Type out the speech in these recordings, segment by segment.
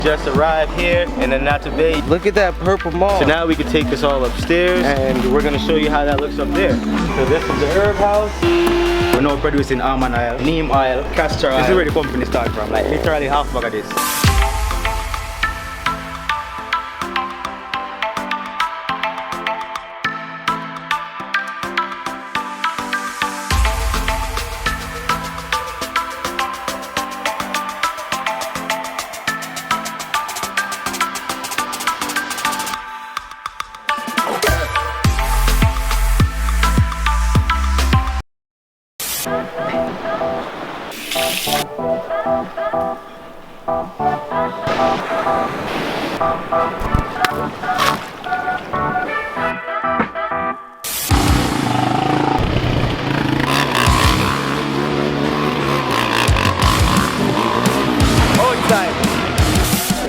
Just arrived here in Anata Bay. Look at that purple mall. So now we can take this all upstairs and we're gonna show you how that looks up there. So this is the herb house. We're now producing almond oil, neem oil, castor oil. This is where the company started from, like literally half bag of this.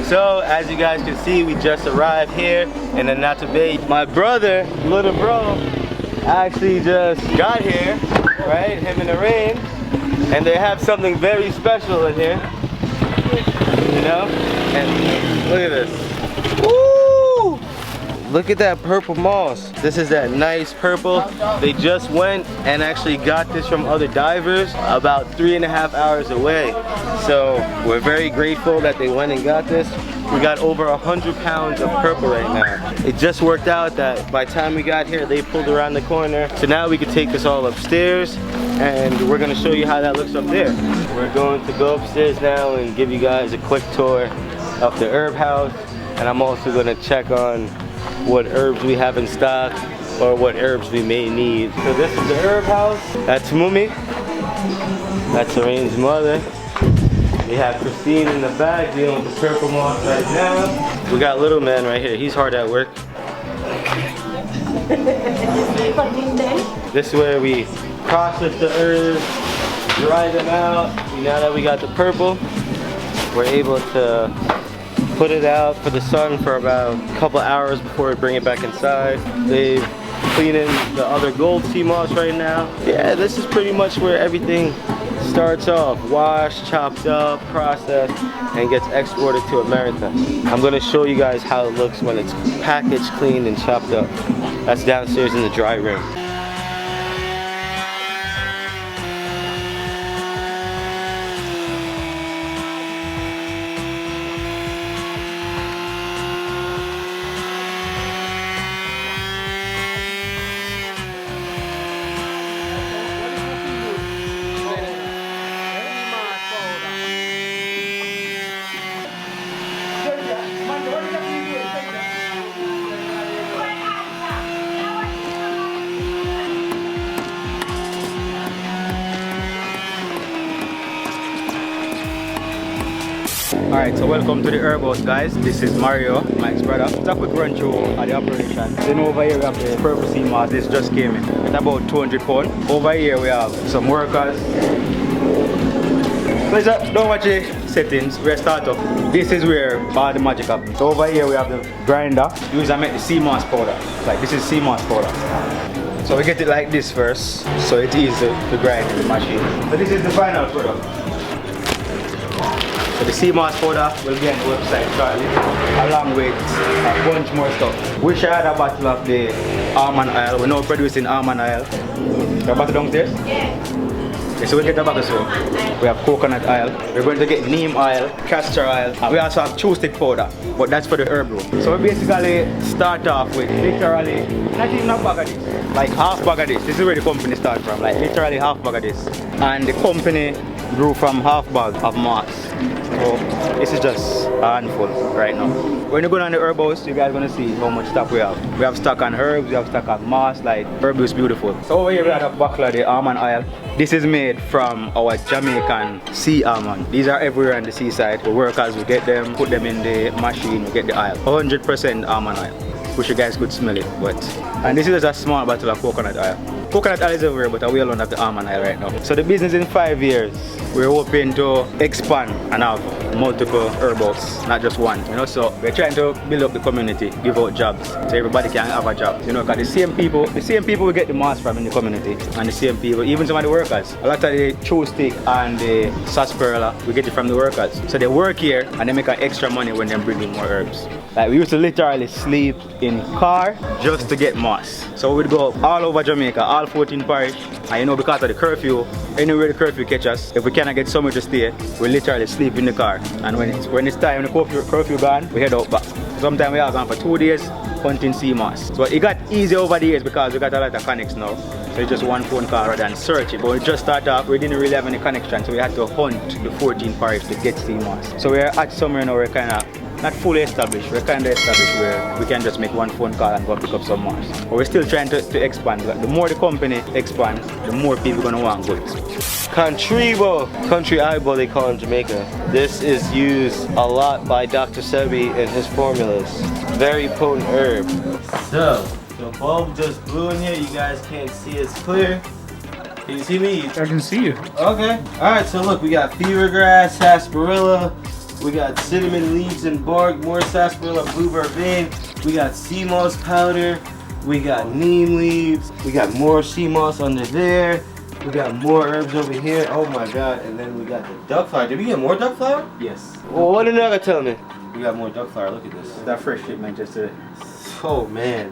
So as you guys can see, we just arrived here in Anata Bay. My brother, little bro, actually just got here, right? Him in the rain. And they have something very special in here. You know? And look at this. Woo! Look at that purple moss. This is that nice purple. They just went and actually got this from other divers about 3.5 hours away. So we're very grateful that they went and got this. We got over 100 pounds of purple right now. It just worked out that by the time we got here, they pulled around the corner. So now we can take this all upstairs and we're gonna show you how that looks up there. We're going to go upstairs now and give you guys a quick tour of the herb house. And I'm also gonna check on what herbs we have in stock or what herbs we may need. So this is the herb house. That's Mumi. That's Serene's mother. We have Christine in the back dealing with the purple moss right now. We got little man right here. He's hard at work. This is where we process the herbs, dry them out. Now that we got the purple, we're able to put it out for the sun for about a couple hours before we bring it back inside. They've cleaning the other gold sea moss right now. Yeah, this is pretty much where everything starts off. Washed, chopped up, processed, and gets exported to America. I'm gonna show you guys how it looks when it's packaged, cleaned, and chopped up. That's downstairs in the dry room. Alright, so welcome to the herb house, guys. This is Mario, Mike's brother. It's a quick run through of the operation. Then over here we have the purple sea moss. This just came in. It's about 200 pounds. Over here we have some workers. Please don't watch the settings. We're start up. This is where all the magic happens. So over here we have the grinder. Use I make the sea moss powder. Like this is sea moss powder. So we get it like this first, so it's easy to grind in the machine. So this is the final product. So the sea moss powder will be on the website shortly, along with a bunch more stuff. We shared a bottle of the almond oil. We're now producing almond oil. The bottle downstairs? Yeah. Okay, so we get the bottle soon. We have coconut oil. We're going to get neem oil, castor oil, and we also have chew stick powder, but that's for the herb room. So we basically start off with literally, not even a bag of this, like half bag of this. This is where the company started from, like literally half bag of this. And the company grew from half bag of moss. So this is just a handful right now. When you go on the herb house, you guys are gonna see how much stock we have. We have stock on herbs, we have stock on moss, like herb is beautiful. So over here we have a bottle of the almond oil. This is made from our Jamaican sea almond. These are everywhere on the seaside. The workers will get them, put them in the machine, we get the oil. 100% almond oil. Wish you guys could smell it, but. And this is just a small bottle of coconut oil. Coconut oil is over here, but we alone have the almond oil right now. So the business in 5 years, we're hoping to expand and have multiple herbals, not just one, you know. So we're trying to build up the community, give out jobs, so everybody can have a job, you know, because the same people we get the mass from in the community, and the same people, even some of the workers. A lot of the chew stick and the sarsaparilla, we get it from the workers. So they work here and they make an extra money when they bring in more herbs. Like we used to literally sleep in car just to get moss. So we'd go all over Jamaica, all 14 parish, and you know, because of the curfew, anywhere the curfew catch us, if we cannot get somewhere to stay, we literally sleep in the car. And when it's time, the curfew gone, we head out back. Sometimes we are gone for 2 days hunting sea moss. So it got easy over the years because we got a lot of connects now. So it's just one phone call rather than search it. But we just started off, we didn't really have any connection, so we had to hunt the 14 parish to get sea moss. So we're at somewhere now, we're kind of not fully established, we're kind of established where we can just make one phone call and go pick up some moss. But we're still trying to expand. The more the company expands, the more people are going to want goods. Contribo, country eyeball they call in Jamaica. This is used a lot by Dr. Sebi in his formulas. Very potent herb. So, the bulb just blew in here. You guys can't see it's clear. Can you see me? I can see you. Okay. Alright, so look, we got fever grass, sarsaparilla, we got cinnamon leaves and bark, more sarsaparilla, blue vervain, we got sea moss powder, we got neem leaves, we got more sea moss under there, we got more herbs over here. Oh my god, and then we got the duck flower. Did we get more duck flower? Yes. Well, what did Naga tell me? We got more duck flower, look at this. That fresh shipment just today. Oh man.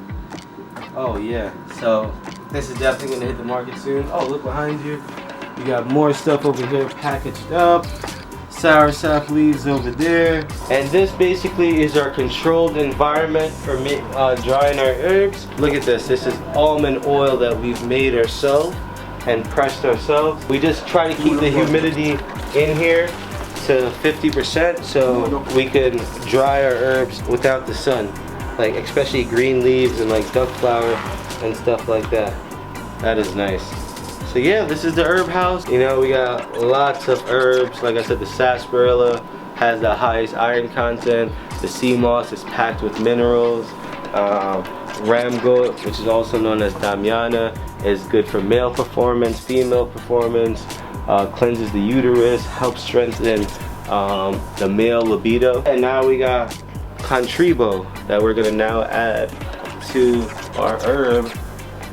Oh yeah. So this is definitely gonna hit the market soon. Oh, look behind you. We got more stuff over here packaged up. Sour sap leaves over there. And this basically is our controlled environment for drying our herbs. Look at this. This is almond oil that we've made ourselves and pressed ourselves. We just try to keep the humidity in here to 50% so we can dry our herbs without the sun. Like especially green leaves and like duck flower and stuff like that. That is nice. So yeah, this is the herb house. You know, we got lots of herbs. Like I said, the sarsaparilla has the highest iron content. The sea moss is packed with minerals. Ramgoat, which is also known as Damiana, is good for male performance, female performance, cleanses the uterus, helps strengthen the male libido. And now we got Contribo that we're gonna now add to our herb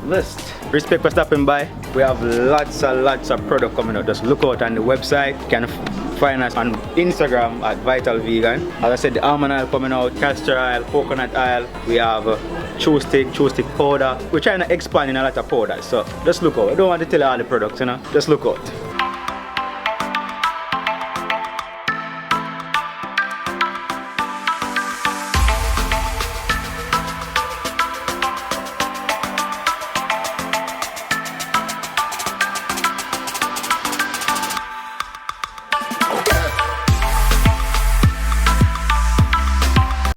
list. Respect for stopping by. We have lots of product coming out. Just look out on the website. You can find us on Instagram at Vital Vegan. As I said, the almond oil coming out, castor oil, coconut oil. We have chew stick powder. We're trying to expand in a lot of powders. So just look out. I don't want to tell you all the products, you know. Just look out.